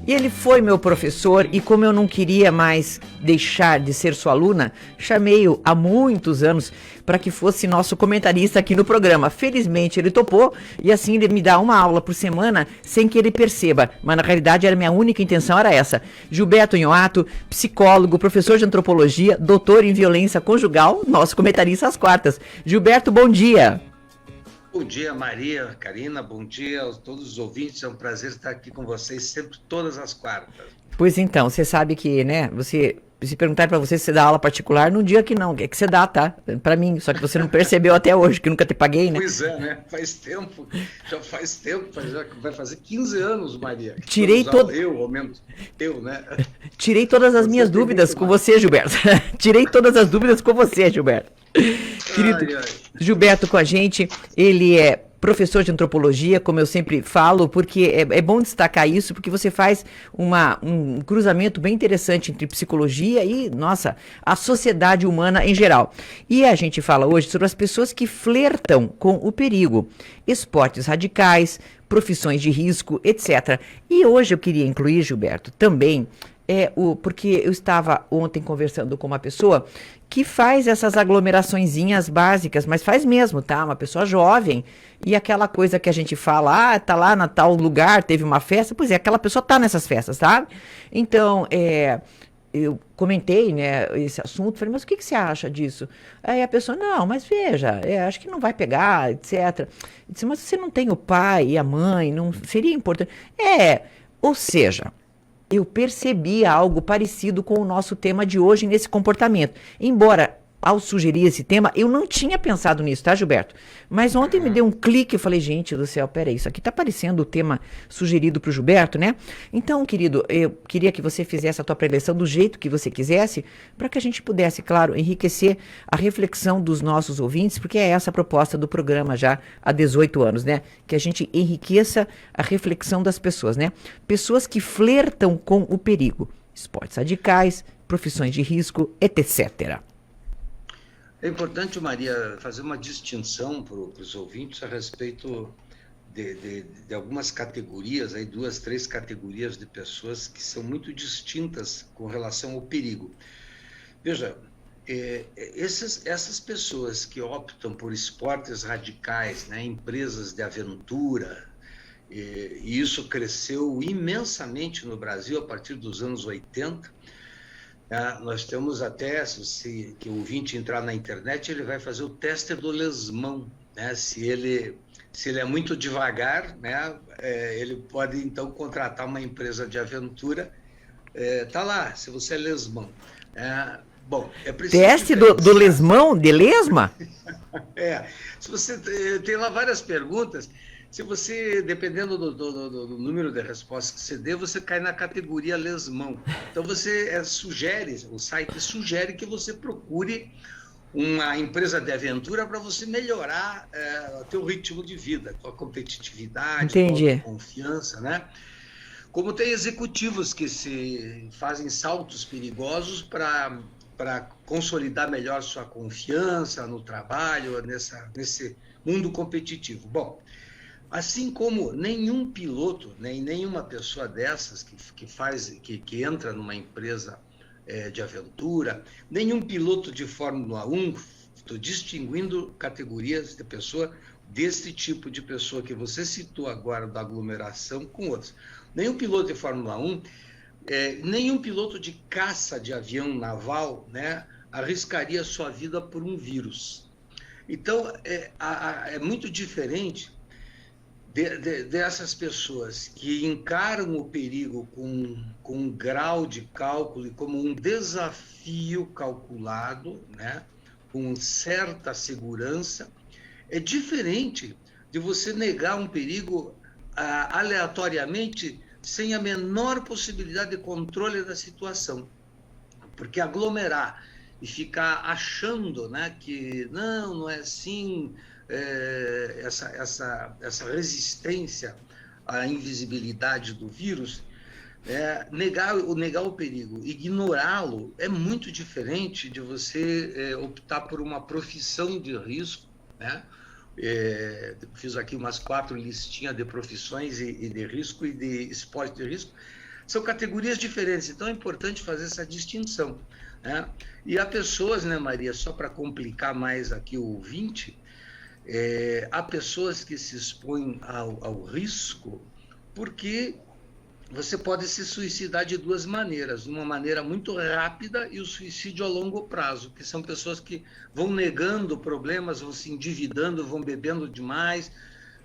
E ele foi meu professor e como eu não queria mais deixar de ser sua aluna, chamei-o há muitos anos para que fosse nosso comentarista aqui no programa. Felizmente ele topou e assim ele me dá uma aula por semana sem que ele perceba. Mas na realidade era minha única intenção era essa. Gilberto Nhoato, psicólogo, professor de antropologia, doutor em violência conjugal, nosso comentarista às quartas. Gilberto, bom dia. Bom dia, Maria, Karina, bom dia a todos os ouvintes, é um prazer estar aqui com vocês sempre, todas as quartas. Pois então, você sabe que, né, se perguntar pra você se você dá aula particular, não diga que não, é que você dá, tá? Pra mim, só que você não percebeu até hoje, que nunca te paguei, né? Pois é, né? Faz tempo, já vai fazer 15 anos, Maria. Tirei todo... Eu, né? Tirei todas as minhas dúvidas com você, Gilberto. Tirei todas as dúvidas com você, Gilberto. Querido Gilberto com a gente, ele é professor de antropologia, como eu sempre falo, porque é bom destacar isso, porque você faz um cruzamento bem interessante entre psicologia e, nossa, a sociedade humana em geral. E a gente fala hoje sobre as pessoas que flertam com o perigo, esportes radicais, profissões de risco, etc. E hoje eu queria incluir, Gilberto, também porque eu estava ontem conversando com uma pessoa que faz essas aglomeraçõezinhas básicas, mas faz mesmo, tá? Uma pessoa jovem, e aquela coisa que a gente fala, tá lá na tal lugar, teve uma festa, pois é, aquela pessoa tá nessas festas, tá? Então, eu comentei, né, esse assunto, falei, mas o que você acha disso? Aí a pessoa, não, mas veja, acho que não vai pegar, etc. Eu disse, mas você não tem o pai e a mãe, não seria importante? Ou seja... Eu percebi algo parecido com o nosso tema de hoje nesse comportamento. Embora, ao sugerir esse tema, eu não tinha pensado nisso, tá, Gilberto? Mas ontem me deu um clique, eu falei, gente do céu, peraí, isso aqui tá parecendo o tema sugerido pro Gilberto, né? Então, querido, eu queria que você fizesse a tua preleção do jeito que você quisesse, para que a gente pudesse, claro, enriquecer a reflexão dos nossos ouvintes, porque é essa a proposta do programa já há 18 anos, né? Que a gente enriqueça a reflexão das pessoas, né? Pessoas que flertam com o perigo, esportes radicais, profissões de risco, etc. É importante, Maria, fazer uma distinção para os ouvintes a respeito de algumas categorias, aí 2, 3 categorias de pessoas que são muito distintas com relação ao perigo. Veja, essas pessoas que optam por esportes radicais, né, empresas de aventura, e isso cresceu imensamente no Brasil a partir dos anos 80, nós temos até, se o ouvinte entrar na internet, ele vai fazer o teste do lesmão, né? Se ele é muito devagar, né? Ele pode então contratar uma empresa de aventura, tá lá, se você é lesmão. Bom, é preciso teste do lesmão, de lesma? Se você tem lá várias perguntas. Se você, dependendo do número de respostas que você dê, você cai na categoria lesmão. Então, você o site sugere que você procure uma empresa de aventura para você melhorar o teu ritmo de vida, tua competitividade, tua confiança, né? Como tem executivos que se fazem saltos perigosos para consolidar melhor sua confiança no trabalho, nesse mundo competitivo. Bom, assim como nenhum piloto, nem nenhuma pessoa dessas que entra numa empresa de aventura, nenhum piloto de Fórmula 1, estou distinguindo categorias de pessoa desse tipo de pessoa que você citou agora, da aglomeração, com outros. Nenhum piloto de Fórmula 1, nenhum piloto de caça de avião naval, né, arriscaria sua vida por um vírus. Então, é muito diferente dessas pessoas que encaram o perigo com um grau de cálculo e como um desafio calculado, né, com certa segurança, é diferente de você negar um perigo aleatoriamente, sem a menor possibilidade de controle da situação. Porque aglomerar e ficar achando, né, que não é assim... essa resistência à invisibilidade do vírus, negar o perigo, ignorá-lo, é muito diferente de você optar por uma profissão de risco, né? Fiz aqui umas 4 listinhas de profissões e de risco e de esporte de risco. São categorias diferentes, então é importante fazer essa distinção, né? E há pessoas, né, Maria, só para complicar mais aqui o ouvinte, há pessoas que se expõem ao risco porque você pode se suicidar de duas maneiras, uma maneira muito rápida e o suicídio a longo prazo, que são pessoas que vão negando problemas, vão se endividando, vão bebendo demais,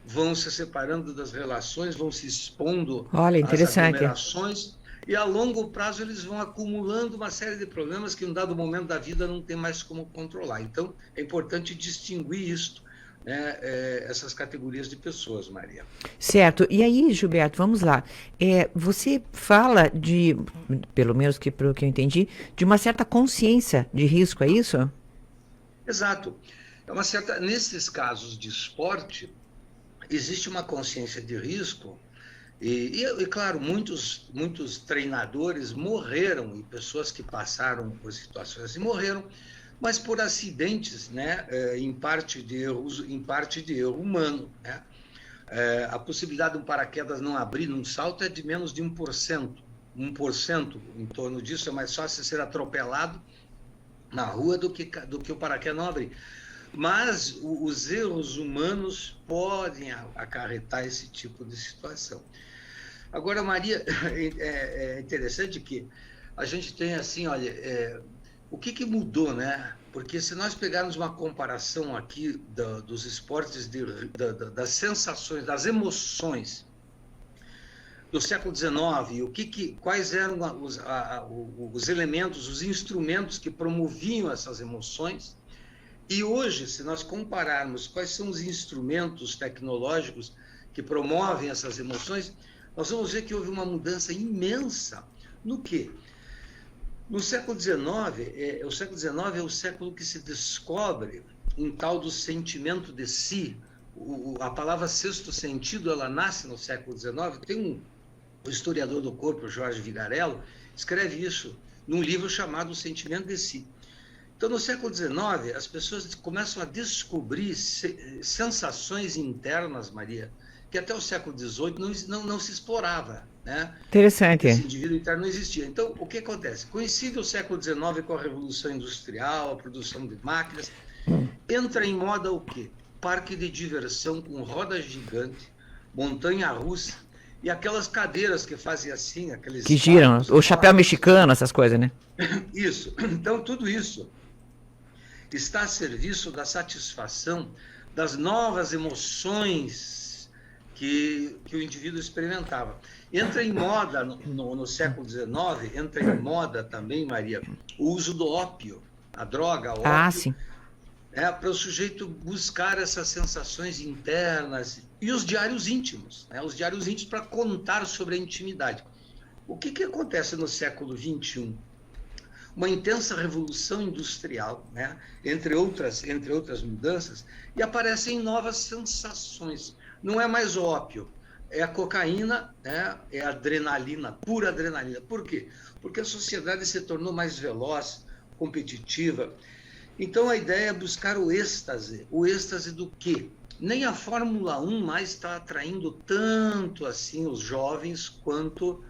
vão se separando das relações, vão se expondo às aglomerações, e a longo prazo eles vão acumulando uma série de problemas que em um dado momento da vida não tem mais como controlar. Então é importante distinguir isto, né, essas categorias de pessoas, Maria. Certo. E aí, Gilberto, vamos lá. Você fala de, pelo menos pelo que eu entendi, de uma certa consciência de risco, é isso? Exato. Nesses casos de esporte, existe uma consciência de risco e claro, muitos treinadores morreram e pessoas que passaram por situações assim morreram, mas por acidentes, né, em parte de erro humano, né? A possibilidade de um paraquedas não abrir num salto é de menos de 1%. 1% em torno disso, é mais fácil ser atropelado na rua do que o paraquedas não abrir. Mas os erros humanos podem acarretar esse tipo de situação. Agora, Maria, é interessante que a gente tem assim, olha, o que mudou, né? Porque se nós pegarmos uma comparação aqui dos esportes, das sensações, das emoções do século XIX, quais eram os elementos, os instrumentos que promoviam essas emoções, e hoje, se nós compararmos quais são os instrumentos tecnológicos que promovem essas emoções, nós vamos ver que houve uma mudança imensa no quê? No século XIX, o século XIX é o século que se descobre um tal do sentimento de si. A palavra sexto sentido, ela nasce no século XIX. Tem o historiador do corpo, Jorge Vigarello, escreve isso num livro chamado O Sentimento de Si. Então, no século XIX, as pessoas começam a descobrir sensações internas, Maria, que até o século XVIII não se explorava, né? Interessante. Esse indivíduo interno não existia. Então, o que acontece? Coincide o século XIX com a Revolução Industrial, a produção de máquinas. Entra em moda o quê? Parque de diversão com roda gigante, montanha-russa e aquelas cadeiras que fazem assim, aqueles... Que giram, o chapéu mexicano, essas coisas, né? Isso. Então, tudo isso está a serviço da satisfação das novas emoções que o indivíduo experimentava. Entra em moda, no século XIX, entra em moda também, Maria, o uso do ópio, a droga, o ópio, sim. Para o sujeito buscar essas sensações internas e os diários íntimos, né? Os diários íntimos para contar sobre a intimidade. O que acontece no século XXI? Uma intensa revolução industrial, né? entre outras mudanças, e aparecem novas sensações. Não é mais ópio, é a cocaína, né? É a adrenalina, pura adrenalina. Por quê? Porque a sociedade se tornou mais veloz, competitiva. Então a ideia é buscar o êxtase. O êxtase do quê? Nem a Fórmula 1 mais está atraindo tanto assim os jovens quanto,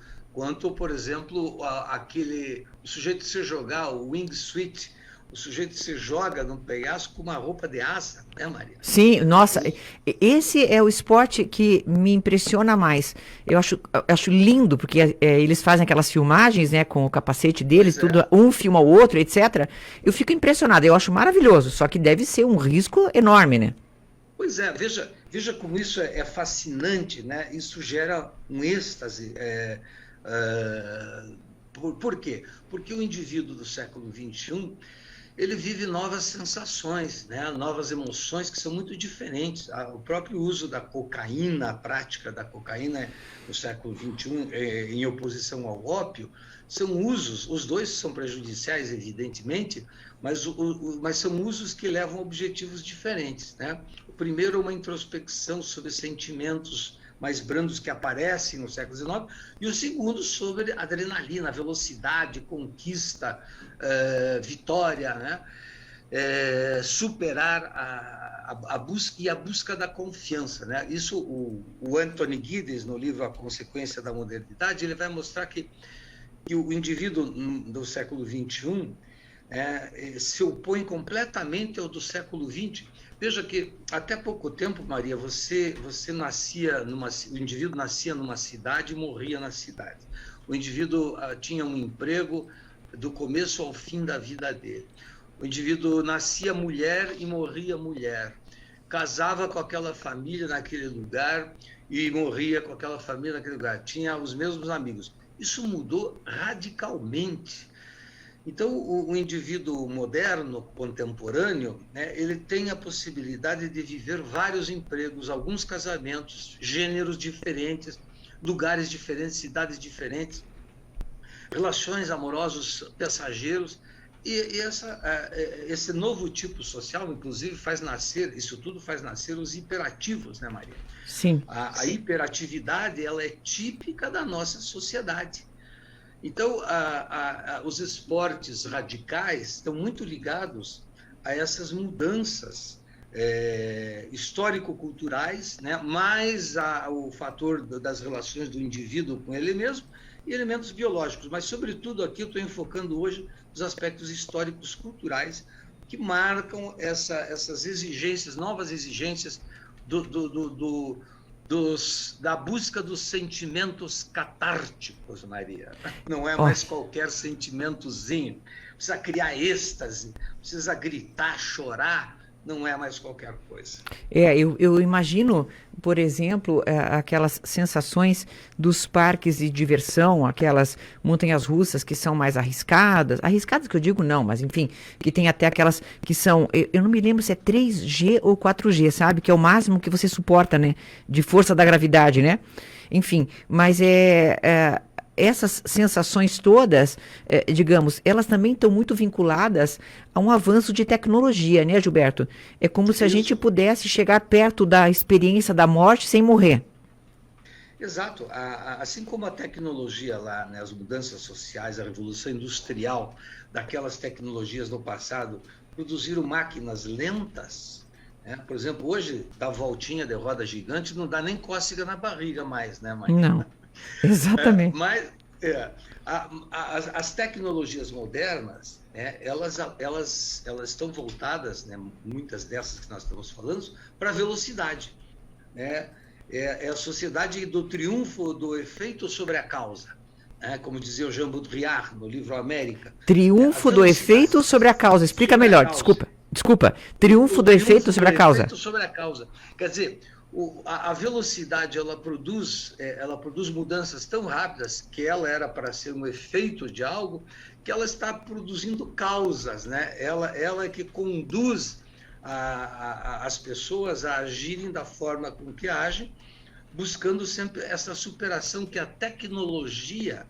por exemplo, o sujeito se jogar, o wingsuit, o sujeito se joga no penhasco com uma roupa de asa, né, Maria? Sim, nossa, esse é o esporte que me impressiona mais. Eu acho lindo, porque eles fazem aquelas filmagens, né, com o capacete deles, tudo, um filma o outro, etc. Eu fico impressionada, eu acho maravilhoso, só que deve ser um risco enorme, né? Pois é, veja como isso é fascinante, né? Isso gera um êxtase. Por quê? Porque o indivíduo do século XXI, ele vive novas sensações, né? Novas emoções que são muito diferentes. O próprio uso da cocaína, a prática da cocaína no século XXI, em oposição ao ópio, são usos, os dois são prejudiciais, evidentemente, mas são usos que levam a objetivos diferentes, né? O primeiro é uma introspecção sobre sentimentos mais brandos que aparecem no século XIX, e o segundo sobre adrenalina, velocidade, conquista, vitória, né? superar a busca da confiança, né? Isso o Anthony Giddens, no livro A Consequência da Modernidade, ele vai mostrar que o indivíduo do século XXI se opõe completamente ao do século XX. Veja que até pouco tempo, Maria, o indivíduo nascia numa cidade e morria na cidade. O indivíduo tinha um emprego do começo ao fim da vida dele. O indivíduo nascia mulher e morria mulher. Casava com aquela família naquele lugar e morria com aquela família naquele lugar. Tinha os mesmos amigos. Isso mudou radicalmente. Então, o indivíduo moderno, contemporâneo, né, ele tem a possibilidade de viver vários empregos, alguns casamentos, gêneros diferentes, lugares diferentes, cidades diferentes, relações amorosos passageiros. E esse novo tipo social, inclusive, isso tudo faz nascer os hiperativos, né, Maria? Sim. A hiperatividade, ela é típica da nossa sociedade. Então, os esportes radicais estão muito ligados a essas mudanças histórico-culturais, né, mais o fator das relações do indivíduo com ele mesmo e elementos biológicos. Mas, sobretudo, aqui eu estou enfocando hoje os aspectos históricos culturais que marcam essas exigências, novas exigências da busca dos sentimentos catárticos, Maria. Não é mais qualquer sentimentozinho. Precisa criar êxtase, precisa gritar, chorar. Não é mais qualquer coisa. Eu imagino, por exemplo, aquelas sensações dos parques de diversão, aquelas montanhas russas que são mais arriscadas que eu digo não, mas enfim, que tem até aquelas que são, eu não me lembro se é 3G ou 4G, sabe? Que é o máximo que você suporta, né? De força da gravidade, né? Enfim, mas essas sensações todas, digamos, elas também estão muito vinculadas a um avanço de tecnologia, né, Gilberto? É como se a gente pudesse chegar perto da experiência da morte sem morrer. Exato. Assim como a tecnologia lá, né, as mudanças sociais, a revolução industrial, daquelas tecnologias no passado, produziram máquinas lentas, né? Por exemplo, hoje, dar voltinha de roda gigante não dá nem cócega na barriga mais, né, Maria? Não. Exatamente. Mas as tecnologias modernas, né, elas estão voltadas, né, muitas dessas que nós estamos falando, para a velocidade. Né? É a sociedade do triunfo do efeito sobre a causa. Né? Como dizia o Jean Baudrillard no livro América. Triunfo do efeito sobre a causa. Explica melhor, desculpa. Triunfo do efeito sobre a causa. Efeito sobre a causa. Quer dizer, a velocidade ela produz mudanças tão rápidas que ela era para ser um efeito de algo, que ela está produzindo causas, né? Ela é que conduz as pessoas a agirem da forma com que agem, buscando sempre essa superação que a tecnologia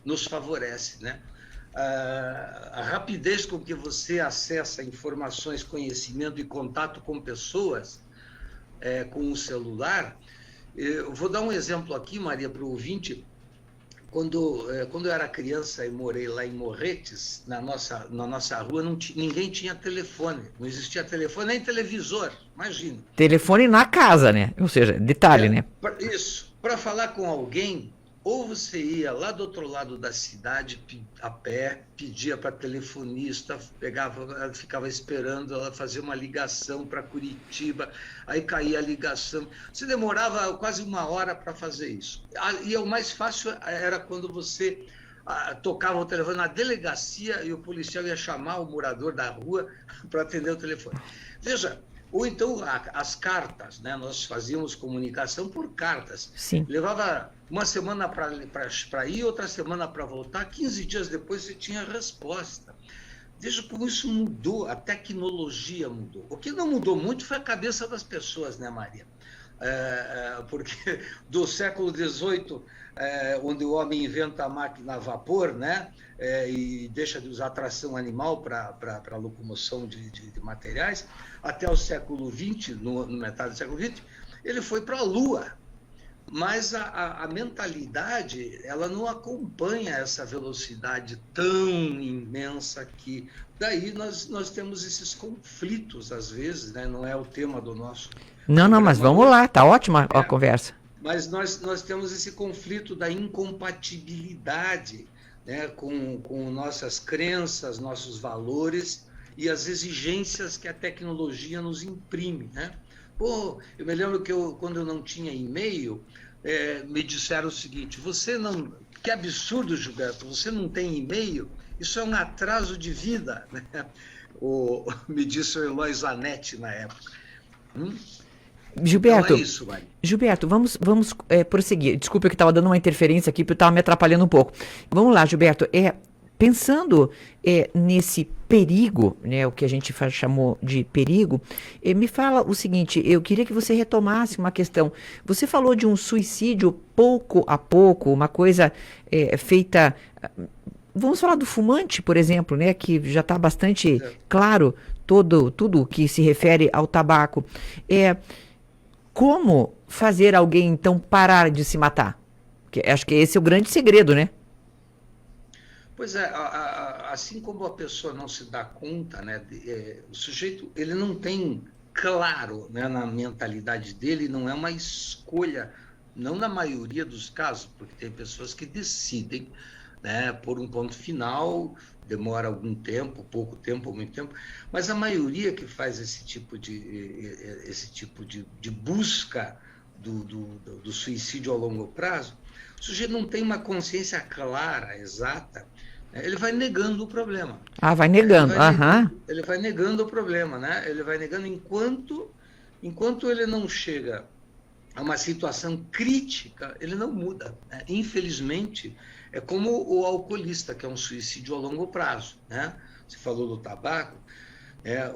nos favorece, né? A rapidez com que você acessa informações, conhecimento e contato com pessoas, com o celular. Eu vou dar um exemplo aqui, Maria, para o ouvinte. Quando eu era criança e morei lá em Morretes, na nossa rua, ninguém tinha telefone. Não existia telefone nem televisor, imagina. Telefone na casa, né? Ou seja, detalhe, né? Isso. Para falar com alguém, ou você ia lá do outro lado da cidade a pé, pedia para a telefonista, ela ficava esperando ela fazer uma ligação para Curitiba, aí caía a ligação. Você demorava quase 1 hora para fazer isso. E o mais fácil era quando você tocava o telefone na delegacia e o policial ia chamar o morador da rua para atender o telefone. Veja, ou então as cartas, né? Nós fazíamos comunicação por cartas. Sim. Levava uma semana para ir, outra semana para voltar, 15 dias depois você tinha a resposta. Veja como isso mudou, a tecnologia mudou. O que não mudou muito foi a cabeça das pessoas, né, Maria? Porque do século XVIII, onde o homem inventa a máquina a vapor, né, e deixa de usar tração animal para a locomoção de materiais, até o século XX, no metade do século XX, ele foi para a Lua. mas a mentalidade, ela não acompanha essa velocidade tão imensa que... Daí nós temos esses conflitos, às vezes, né? Não é o tema do nosso Não, mas programa vamos hoje. lá, tá ótima a conversa. Mas nós temos esse conflito da incompatibilidade, né, com nossas crenças, nossos valores e as exigências que a tecnologia nos imprime, né? Pô, eu me lembro que quando eu não tinha e-mail, me disseram o seguinte: você não... Que absurdo, Gilberto, você não tem e-mail? Isso é um atraso de vida, né? Me disse o Eloy Zanetti na época. Gilberto, Então é isso, Mari. Gilberto, vamos prosseguir. Desculpa que estava dando uma interferência aqui, porque estava me atrapalhando um pouco. Vamos lá, Gilberto. Pensando nesse perigo, né, o que a gente chamou de perigo, me fala o seguinte: eu queria que você retomasse uma questão. Você falou de um suicídio pouco a pouco, uma coisa feita... Vamos falar do fumante, por exemplo, né, que já está bastante claro tudo que se refere ao tabaco. Como fazer alguém, então, parar de se matar? Porque acho que esse é o grande segredo, né? Pois é, assim como a pessoa não se dá conta, né, o sujeito, ele não tem claro, né, na mentalidade dele, não é uma escolha, não na maioria dos casos, porque tem pessoas que decidem, né, por um ponto final, demora algum tempo, pouco tempo ou muito tempo, mas a maioria que faz esse tipo de busca do suicídio a longo prazo, o sujeito não tem uma consciência clara, exata, ele vai negando o problema. Vai negando, ele vai negando o problema, né? Ele vai negando enquanto ele não chega a uma situação crítica, ele não muda, né? Infelizmente, é como o alcoolista, que é um suicídio a longo prazo, né? Você falou do tabaco,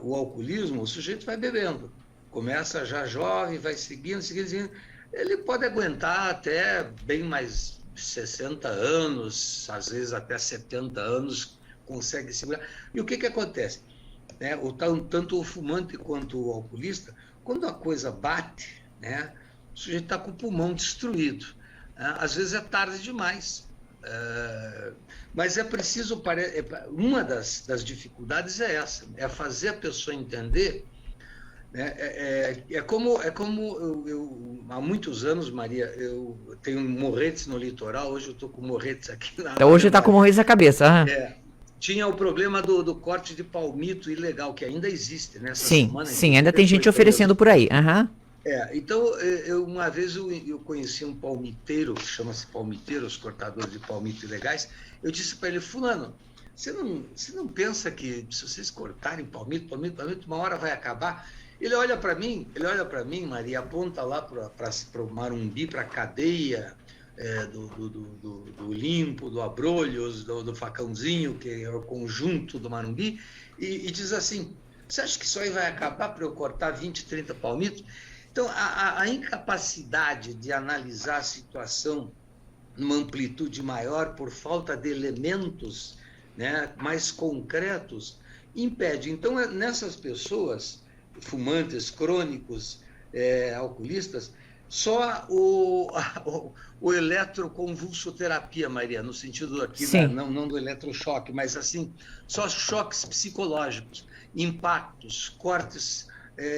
o alcoolismo, o sujeito vai bebendo, começa já jovem, vai seguindo, ele pode aguentar até bem mais 60 anos, às vezes até 70 anos, consegue segurar. E o que acontece? Tanto o fumante quanto o alcoolista, quando a coisa bate, né, o sujeito está com o pulmão destruído. Às vezes é tarde demais. Mas é preciso... Uma das dificuldades é essa, é fazer a pessoa entender. É como eu, há muitos anos, Maria, eu tenho morretes no litoral, hoje eu estou com morretes aqui Então, hoje está com morretes na cabeça. Tinha o problema do corte de palmito ilegal, que ainda existe, né? Sim, ainda tem gente oferecendo por aí. Então, uma vez eu conheci um palmiteiro, que chama-se palmiteiro, os cortadores de palmito ilegais. Eu disse para ele: fulano, você não pensa que se vocês cortarem palmito, uma hora vai acabar? Ele olha para mim, Maria, aponta lá para o Marumbi, para a cadeia do Limpo, do Abrolhos, do Facãozinho, que é o conjunto do Marumbi, e diz assim: você acha que isso aí vai acabar para eu cortar 20, 30 palmitos? Então, a incapacidade de analisar a situação numa amplitude maior por falta de elementos, né, mais concretos, impede. Então, nessas pessoas, fumantes crônicos, alcoolistas, só o eletroconvulsoterapia, Maria, no sentido aqui, não do eletrochoque, mas assim, só choques psicológicos, impactos, cortes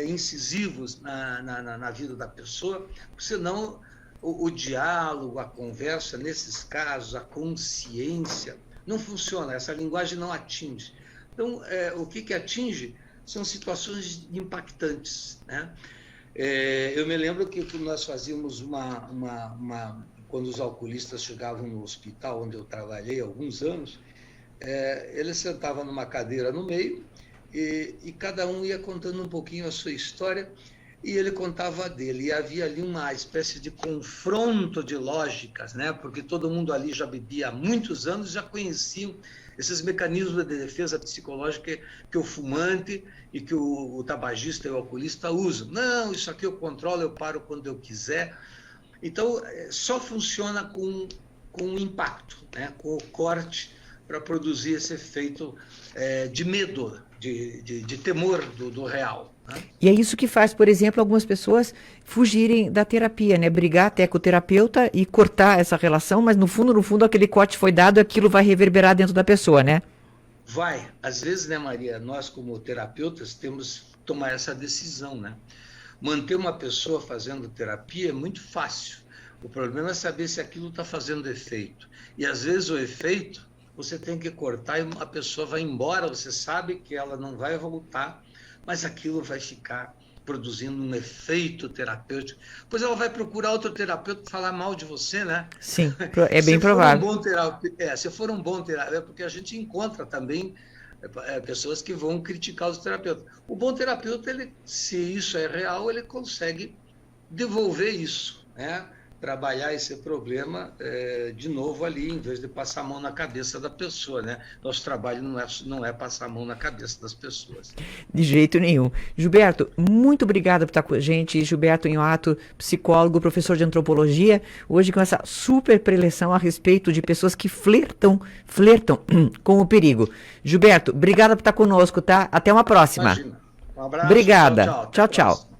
incisivos na vida da pessoa, porque senão o diálogo, a conversa, nesses casos, a consciência, não funciona, essa linguagem não atinge. Então, o que atinge são situações impactantes, né? Eu me lembro que nós fazíamos quando os alcoolistas chegavam no hospital onde eu trabalhei há alguns anos, eles sentavam numa cadeira no meio e cada um ia contando um pouquinho a sua história e ele contava a dele. E havia ali uma espécie de confronto de lógicas, né? Porque todo mundo ali já bebia há muitos anos, já conheciam esses mecanismos de defesa psicológica que o fumante e que o tabagista e o alcoolista usam. Não, isso aqui eu controlo, eu paro quando eu quiser. Então, só funciona com impacto, né? Com o corte para produzir esse efeito de medo, de temor do real. Né? E é isso que faz, por exemplo, algumas pessoas fugirem da terapia, né? Brigar até com o terapeuta e cortar essa relação, mas no fundo, aquele corte foi dado e aquilo vai reverberar dentro da pessoa, né? Vai. Às vezes, né, Maria, nós como terapeutas temos que tomar essa decisão, né? Manter uma pessoa fazendo terapia é muito fácil. O problema é saber se aquilo está fazendo efeito. E às vezes o efeito você tem que cortar e a pessoa vai embora, você sabe que ela não vai voltar, mas aquilo vai ficar produzindo um efeito terapêutico. Pois ela vai procurar outro terapeuta falar mal de você, né? Sim, é bem provável. Se for um bom terapeuta, porque a gente encontra também pessoas que vão criticar os terapeutas. O bom terapeuta, se isso é real, ele consegue devolver isso, né? Trabalhar esse problema de novo ali, em vez de passar a mão na cabeça da pessoa, né? Nosso trabalho não é passar a mão na cabeça das pessoas. De jeito nenhum. Gilberto, muito obrigada por estar com a gente. Gilberto Inhoato, psicólogo, professor de antropologia, hoje com essa super preleção a respeito de pessoas que flertam com o perigo. Gilberto, obrigada por estar conosco, tá? Até uma próxima. Imagina. Um abraço. Obrigada. Tchau, tchau.